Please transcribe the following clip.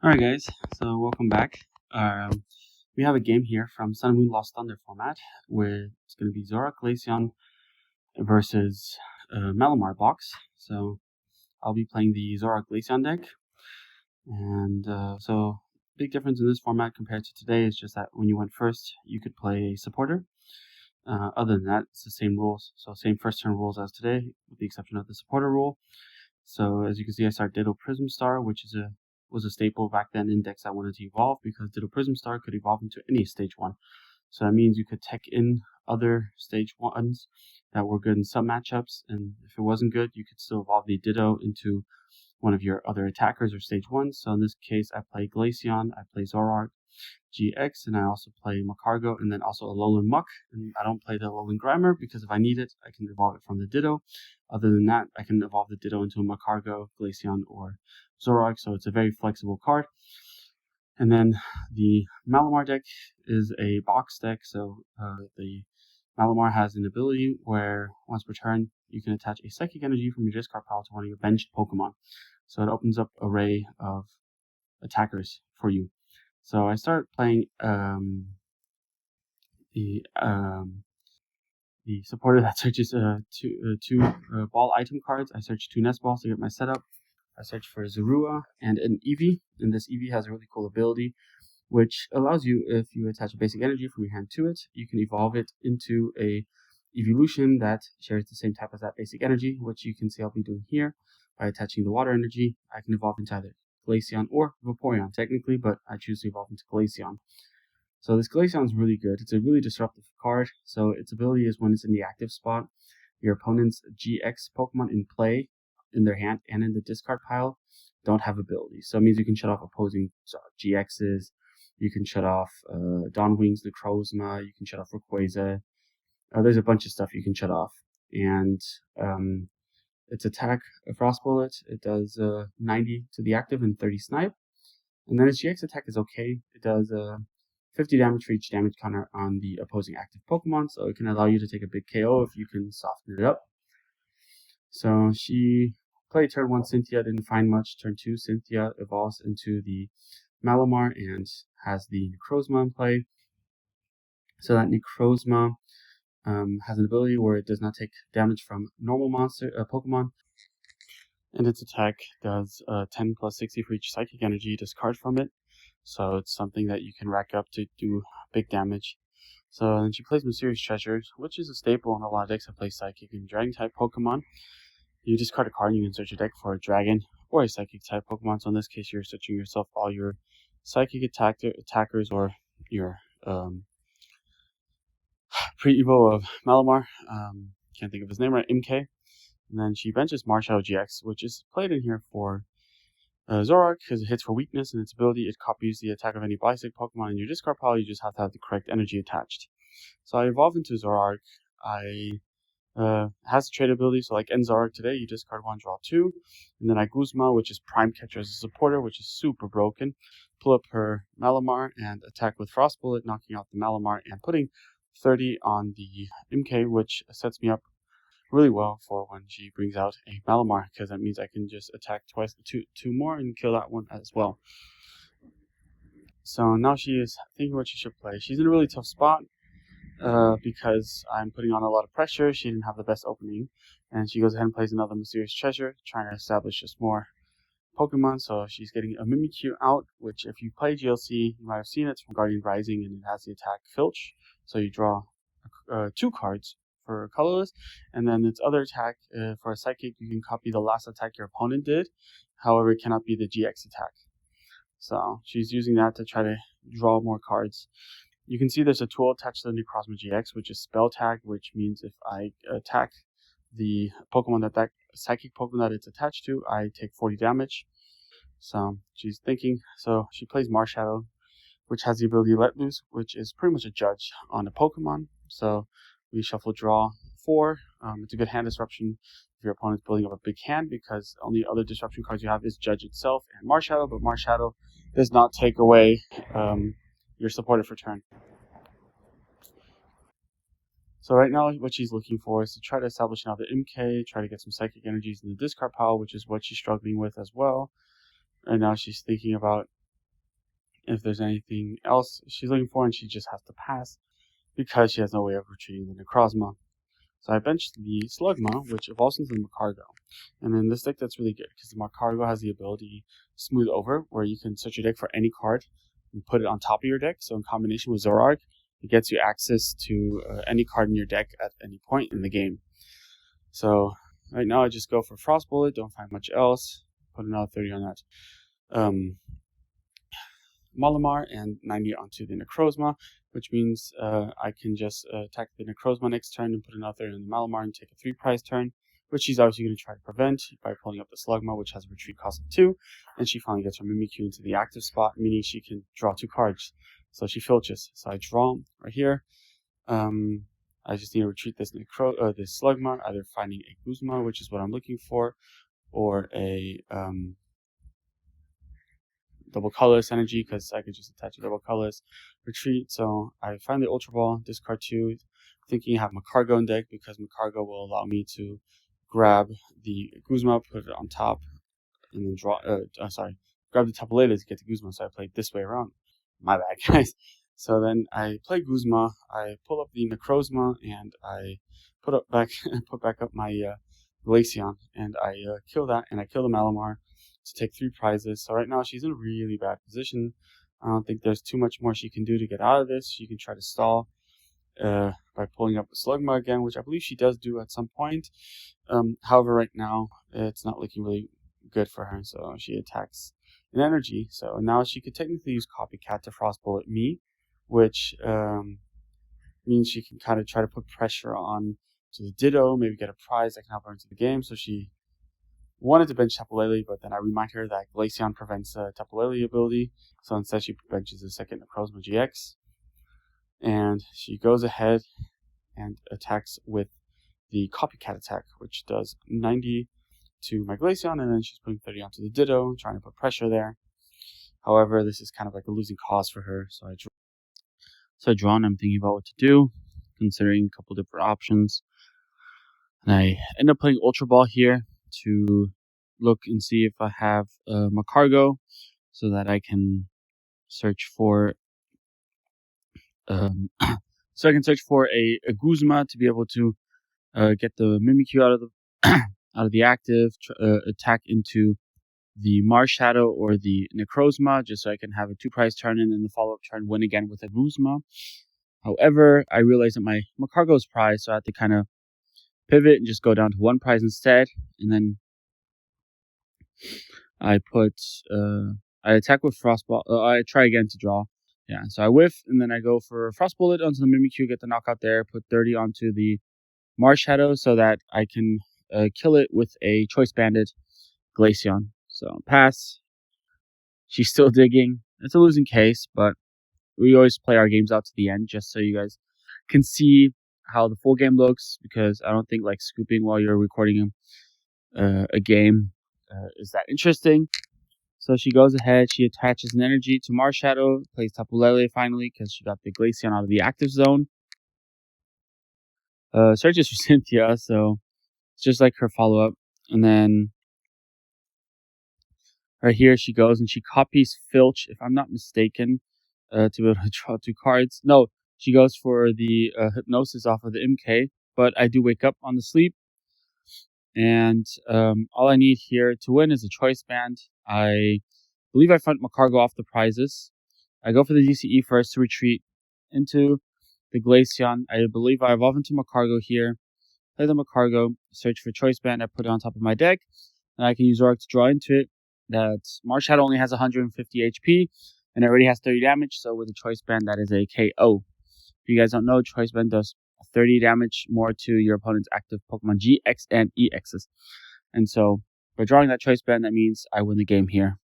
Alright guys, so welcome back. We have a game here from Sun and Moon Lost Thunder format where it's going to be Zoroark, Glaceon versus Malamar Box. So I'll be playing the Zoroark Glaceon deck. And so big difference in this format compared to today is just that when you went first, you could play a supporter. Other than that, it's the same rules. So same first turn rules as today, with the exception of the supporter rule. So as you can see, I start Ditto Prism Star, which was a staple back then in decks I wanted to evolve, because Ditto Prism Star could evolve into any stage 1. So that means you could tech in other stage 1s that were good in some matchups, and if it wasn't good, you could still evolve the Ditto into one of your other attackers or stage 1s. So in this case, I play Glaceon, I play Zoroark GX, and I also play Macargo, and then also a Alolan Muck. And I don't play the Alolan Grimer because if I need it, I can evolve it from the Ditto. Other than that, I can evolve the Ditto into a Macargo, Glaceon, or Zoroark, so it's a very flexible card. And then the Malamar deck is a box deck, so the Malamar has an ability where once per turn, you can attach a Psychic Energy from your discard pile to one of your benched Pokemon. So it opens up an array of attackers for you. So I start playing the supporter that searches two ball item cards. I search 2 nest balls to get my setup. I search for Zoroark and an Eevee, and this Eevee has a really cool ability which allows you, if you attach a basic energy from your hand to it, you can evolve it into a evolution that shares the same type as that basic energy, which you can see I'll be doing here. By attaching the water energy, I can evolve into either Glaceon or Vaporeon technically, but I choose to evolve into Glaceon. So this Glaceon is really good. It's a really disruptive card. So its ability is when it's in the active spot, your opponent's GX Pokemon in play, in their hand and in the discard pile, don't have abilities. So it means you can shut off opposing GXs, you can shut off Dawnwings, Necrozma, you can shut off Rayquaza. There's a bunch of stuff you can shut off. And its attack, a Frost Bullet, it does 90 to the active and 30 snipe. And then its GX attack is okay. It does 50 damage for each damage counter on the opposing active Pokemon, so it can allow you to take a big KO if you can soften it up. So she played turn 1 Cynthia, didn't find much. Turn 2 Cynthia evolves into the Malamar and has the Necrozma in play. So that Necrozma has an ability where it does not take damage from normal Pokemon. And its attack does 10 plus 60 for each Psychic Energy you discard from it. So it's something that you can rack up to do big damage. So then she plays Mysterious Treasure, which is a staple in a lot of decks that play Psychic and Dragon type Pokemon. You discard a card and you can search your deck for a Dragon or a Psychic type Pokemon. So in this case, you're searching yourself all your Psychic attackers or your pre-evo of Malamar. Can't think of his name right, MK. And then she benches Marshadow GX, which is played in here for Zoroark, because it hits for weakness, and its ability, it copies the attack of any basic Pokemon in your discard pile. You just have to have the correct energy attached. So I evolve into Zoroark. Has the trade ability, so like end Zoroark today, you discard 1, draw 2. And then I Guzma, which is Prime Catcher as a supporter, which is super broken. Pull up her Malamar and attack with Frost Bullet, knocking out the Malamar and putting 30 on the MK, which sets me up really well for when she brings out a Malamar, because that means I can just attack twice, two more, and kill that one as well. So now she is thinking what she should play. She's in a really tough spot because I'm putting on a lot of pressure. She didn't have the best opening, and she goes ahead and plays another Mysterious Treasure, trying to establish just more Pokemon. So she's getting a Mimikyu out, which if you play GLC, you might have seen it. It's from Guardian Rising, and it has the attack Filch. So you draw 2 cards for colorless, and then its other attack for a Psychic, you can copy the last attack your opponent did. However, it cannot be the GX attack. So she's using that to try to draw more cards. You can see there's a tool attached to the Necrozma GX, which is Spell Tag, which means if I attack the Pokemon that Psychic Pokemon that it's attached to, I take 40 damage. So she's thinking. So she plays Marshadow, which has the ability Let Loose, which is pretty much a judge on a Pokemon. So we shuffle draw 4. It's a good hand disruption if your opponent's building up a big hand, because only other disruption cards you have is Judge itself and Marshadow, but Marshadow does not take away your supporter for turn. So right now what she's looking for is to try to establish another MK, try to get some Psychic Energies in the discard pile, which is what she's struggling with as well. And now she's thinking about if there's anything else she's looking for, and she just has to pass because she has no way of retrieving the Necrozma. So I benched the Slugma, which evolves into the Magcargo. And in this deck, that's really good because the Magcargo has the ability to smooth over, where you can search your deck for any card and put it on top of your deck. So in combination with Zoroark, it gets you access to any card in your deck at any point in the game. So right now I just go for Frost Bullet, don't find much else, put another 30 on that Malamar and 90 onto the Necrozma, which means I can just attack the Necrozma next turn and put another 30 on the Malamar and take a 3-prize turn, which she's obviously going to try to prevent by pulling up the Slugma, which has a retreat cost of 2, and she finally gets her Mimikyu into the active spot, meaning she can draw 2 cards. So she filches. So I draw right here. I just need to retreat this Slugma, either finding a Guzma, which is what I'm looking for, or a double colorless energy, because I could just attach a double colorless retreat. So I find the Ultra Ball, discard 2, thinking I have Magcargo in deck because Magcargo will allow me to grab the Guzma, put it on top, and then draw. Grab the Tapu Lele to get the Guzma. So I played this way around. My bad, guys. So then I play Guzma, I pull up the Necrozma, and I put back up my Glaceon, and I kill that, and I kill the Malamar to take 3 prizes. So right now she's in a really bad position. I don't think there's too much more she can do to get out of this. She can try to stall by pulling up the Slugma again, which I believe she does do at some point. However, right now it's not looking really good for her, so she attacks in energy. So now she could technically use Copycat to Frost Bullet me, which means she can kind of try to put pressure on to the Ditto, maybe get a prize that can help her into the game. So she wanted to bench Tapu Lele, but then I remind her that Glaceon prevents Tapu Lele ability, so instead she benches the second Necrozma GX, and she goes ahead and attacks with the Copycat attack, which does 90 to my Glaceon, and then she's putting 30 onto the Ditto, trying to put pressure there. However, this is kind of like a losing cause for her, so I draw, and I'm thinking about what to do, considering a couple different options. And I end up playing Ultra Ball here to look and see if I have Magcargo, so that I can search for a Guzma to be able to get the Mimikyu out of the out of the active, attack into the Marshadow or the Necrozma, just so I can have a 2-prize turn and then the follow-up turn win again with a Guzma. However, I realized that my Magcargo is prized, so I have to kind of pivot and just go down to 1 prize instead. And then I attack with Frostball. I try again to draw. Yeah, so I whiff, and then I go for Frost Bullet onto the Mimikyu, get the knockout there, put 30 onto the Marshadow so that I can kill it with a Choice Banded Glaceon. So pass. She's still digging. It's a losing case, but we always play our games out to the end just so you guys can see how the full game looks, because I don't think like scooping while you're recording a game is that interesting. So she goes ahead, she attaches an energy to Marshadow, plays Tapu Lele finally because she got the Glaceon out of the active zone. Searches for Cynthia, so it's just like her follow-up. And then right here she goes and she copies Filch, if I'm not mistaken, to be able to draw 2 cards. No, she goes for the Hypnosis off of the MK, but I do wake up on the sleep. And all I need here to win is a Choice Band. I believe I front Magcargo off the prizes. I go for the DCE first to retreat into the Glaceon. I believe I evolve into Magcargo here. Play the Magcargo, search for Choice Band. I put it on top of my deck, and I can use Zoroark to draw into it. That Marshadow only has 150 HP, and it already has 30 damage, so with a Choice Band, that is a KO. If you guys don't know, Choice Band does 30 damage more to your opponent's active Pokemon GX and EXs. And so, by drawing that Choice Band, that means I win the game here.